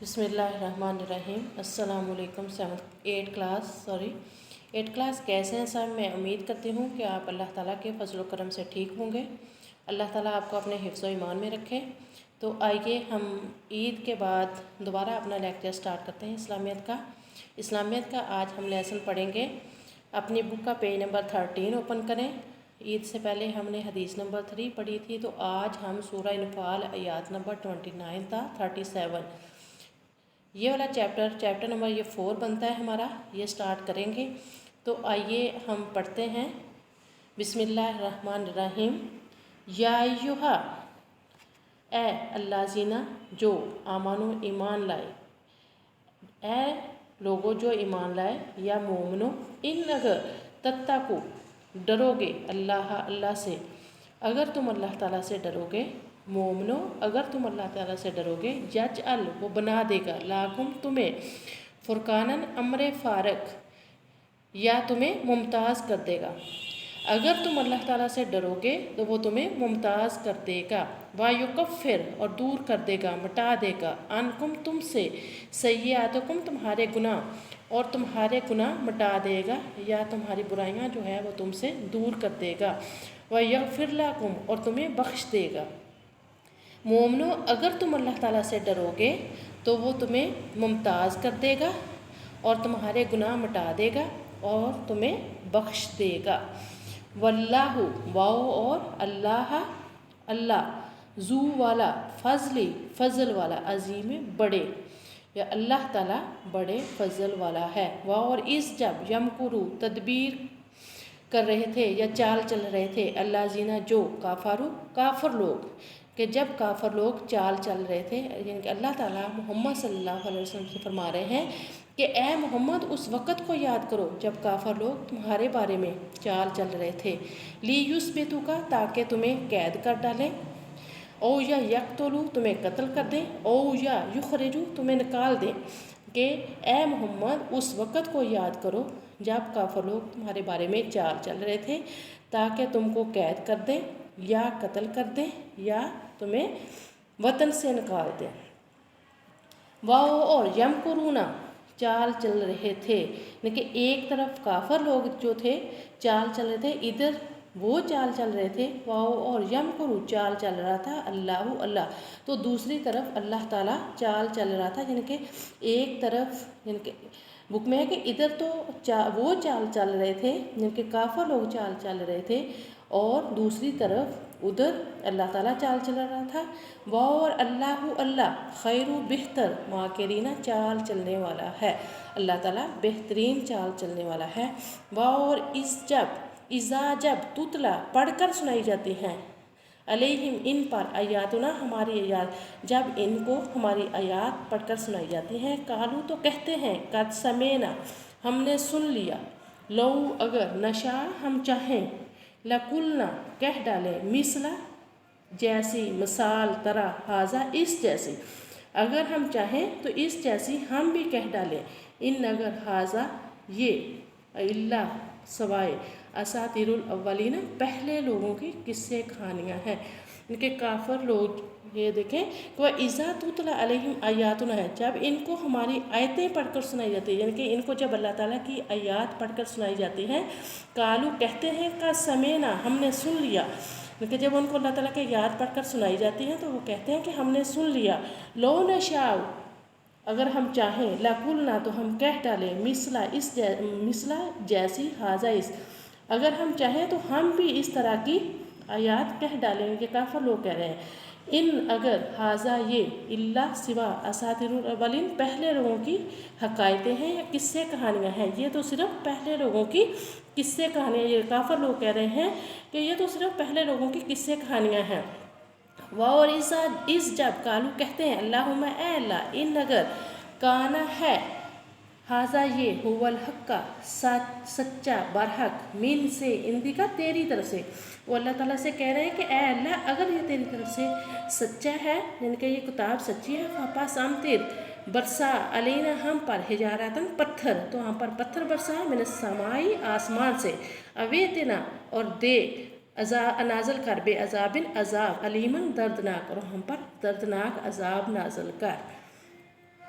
बिस्मिल्लाहिर्रहमानिर्रहीम। अस्सलाम वालेकुम। 8 क्लास कैसे हैं साहब? मैं उम्मीद करती हूँ कि आप अल्लाह ताला के फजल करम से ठीक होंगे। अल्लाह ताला आपको अपने हिफ्ज़ व ईमान में रखे। तो आइए हम ईद के बाद दोबारा अपना लेक्चर स्टार्ट करते हैं इस्लामियत का आज हम लेसन पढ़ेंगे। अपनी बुक का पेज नंबर 13 ओपन करें। ईद से पहले हमने हदीस नंबर 3 पढ़ी थी, तो आज हम सूरह अनफाल आयत नंबर 29 था 37, ये वाला चैप्टर नंबर 4 बनता है हमारा, ये स्टार्ट करेंगे। तो आइए हम पढ़ते हैं। बिस्मिल्लाहिर्रहमानिर्रहीम। या अय्युहा, ए अल्लाह जीना जो आमानो ईमान लाए, ए लोगो जो ईमान लाए, या मोमनो इन अगर तत्ताकू डरोगे अल्लाह से, अगर तुम अल्लाह ताला से डरोगे, मोमनो अगर तुम अल्लाह ताला से डरोगे, यज अल वो बना देगा, लाकुम तुम्हें, फुरकानन अमर फ़ारक या तुम्हें मुमताज़ कर देगा। अगर तुम अल्लाह ताला से डरोगे तो वो तुम्हें मुमताज़ कर देगा। वायुकफ़िर और दूर कर देगा, मिटा देगा, अनकुम तुमसे, सय्यातकुम तुम्हारे गुनाह और तुम्हारे गुनाह मिटा देगा, या तुम्हारी बुराइयां जो है वो तुमसे दूर कर देगा। वयग़फ़िर लकुम और तुम्हें बख्श देगा। मोमनो अगर तुम अल्लाह ताला से डरोगे तो वो तुम्हें मुमताज़ कर देगा और तुम्हारे गुनाह मिटा देगा और तुम्हें बख्श देगा। वल्लाहु वाओ और अल्लाह, अल्लाह जू वाला, फ़ज़ल वाला, अज़ीम बड़े, या अल्लाह ताला बड़े फ़ज़ल वाला है। वाओ और इस जब यमकुरू तदबीर कर रहे थे या चाल चल रहे थे, अल्लाह जीना जो काफर लोग, कि जब काफर लोग चाल चल रहे थे, यानी कि अल्लाह ताला मोहम्मद सल्लल्लाहु अलैहि वसल्लम से फरमा रहे हैं कि ए मोहम्मद उस वक़्त को याद करो जब काफर लोग तुम्हारे बारे में चाल चल रहे थे। ली युस्बितु का, ताकि तुम्हें कैद कर डालें, ओ या यक़्तुलू तुम्हें कत्ल कर दें, ओ या युखरिजू तुम्हें निकाल दें। कि ए मोहम्मद उस वक़्त को याद करो जब काफर लोग तुम्हारे बारे में चाल चल रहे थे, ताकि तुमको कैद कर दें या कत्ल कर दें या तुम्हें वतन से निकाल दें। वाओ और यमकुरूना चाल चल रहे थे, यानी कि एक तरफ काफर लोग जो थे चाल चल रहे थे, इधर वो चाल चल रहे थे। वाओ और यमकुरू चाल चल रहा था अल्लाह अल्लाह, तो दूसरी तरफ अल्लाह ताला चाल चल रहा था। यानी कि एक तरफ, यानी कि बुक में है कि इधर तो वो चाल चल रहे थे, यानी कि काफर लोग चाल चल रहे थे, और दूसरी तरफ उधर अल्लाह ताला चाल चल रहा था। वाह और अल्लाह खैरु बेहतर, माकिरीना चाल चलने वाला है, अल्लाह ताला बेहतरीन चाल चलने वाला है। वाह और इज़ा जब तुतला पढ़कर सुनाई जाती हैं, अलैहिम इन पर, आयातुना हमारी आयात, जब इनको हमारी आयात पढ़कर सुनाई जाती हैं, कालू तो कहते हैं, कद समेना हमने सुन लिया, लो अगर नशा हम चाहें, लकुलना कह डालें, मिसला जैसी, मिसाल, तरह, हाजा इस जैसी, अगर हम चाहें तो इस जैसी हम भी कह डालें। इन अगर हाजा ये, इल्ला सवाए, असातिरुल अव्वलीन पहले लोगों की किस्से कहानियाँ हैं। इनके काफर लोग ये देखें कि वह इज़ा तुतला अलैहिम आयातुना है, जब इनको हमारी आयतें पढ़कर सुनाई जाती है, यानी कि इनको जब अल्लाह ताला की आयात पढ़कर सुनाई जाती हैं, कालू कहते हैं का समेना हमने सुन लिया, क्योंकि जब उनको अल्लाह ताला की आयात पढ़कर सुनाई जाती है तो वो कहते हैं कि हमने सुन लिया। लो नशाउ अगर हम चाहें, लकुलना तो हम कह डालें, मिसला जैसी, हाजा इस, अगर हम चाहें तो हम भी इस तरह की आयात कह डालेंगे। कि काफर लोग कह रहे हैं, इन अगर हाजा ये, इल्ला सिवा, असातिरुल अव्वलीन पहले लोगों की हकायतें हैं या किस्से कहानियाँ हैं, ये तो सिर्फ पहले लोगों की किस्से कहानियाँ, ये काफर लोग कह रहे हैं कि ये तो सिर्फ पहले लोगों की किस्से कहानियाँ हैं। वाह और इस जब कालू कहते हैं, अल्लाहुम्मा ए अल्लाह, इन अगर काना है, हाजा ये, हुवल हक्का सच्चा, बरहक, मिन से, इंदी का तेरी तरफ से, वो अल्लाह ताला से कह रहे हैं कि ए अल्लाह अगर ये तेरी तरफ से सच्चा है, यानी कि ये किताब सच्ची है, फापा सामतिर बरसा, अलीना हम पर, हिजारतन पत्थर, तो हम पर पत्थर बरसा, मैंने समाई आसमान से, अवे तेना और दे, नाजल कर, बे अजाबिन अजाब, अलीमन दर्दनाक, और हम पर दर्दनाक अजाब नाजल कर।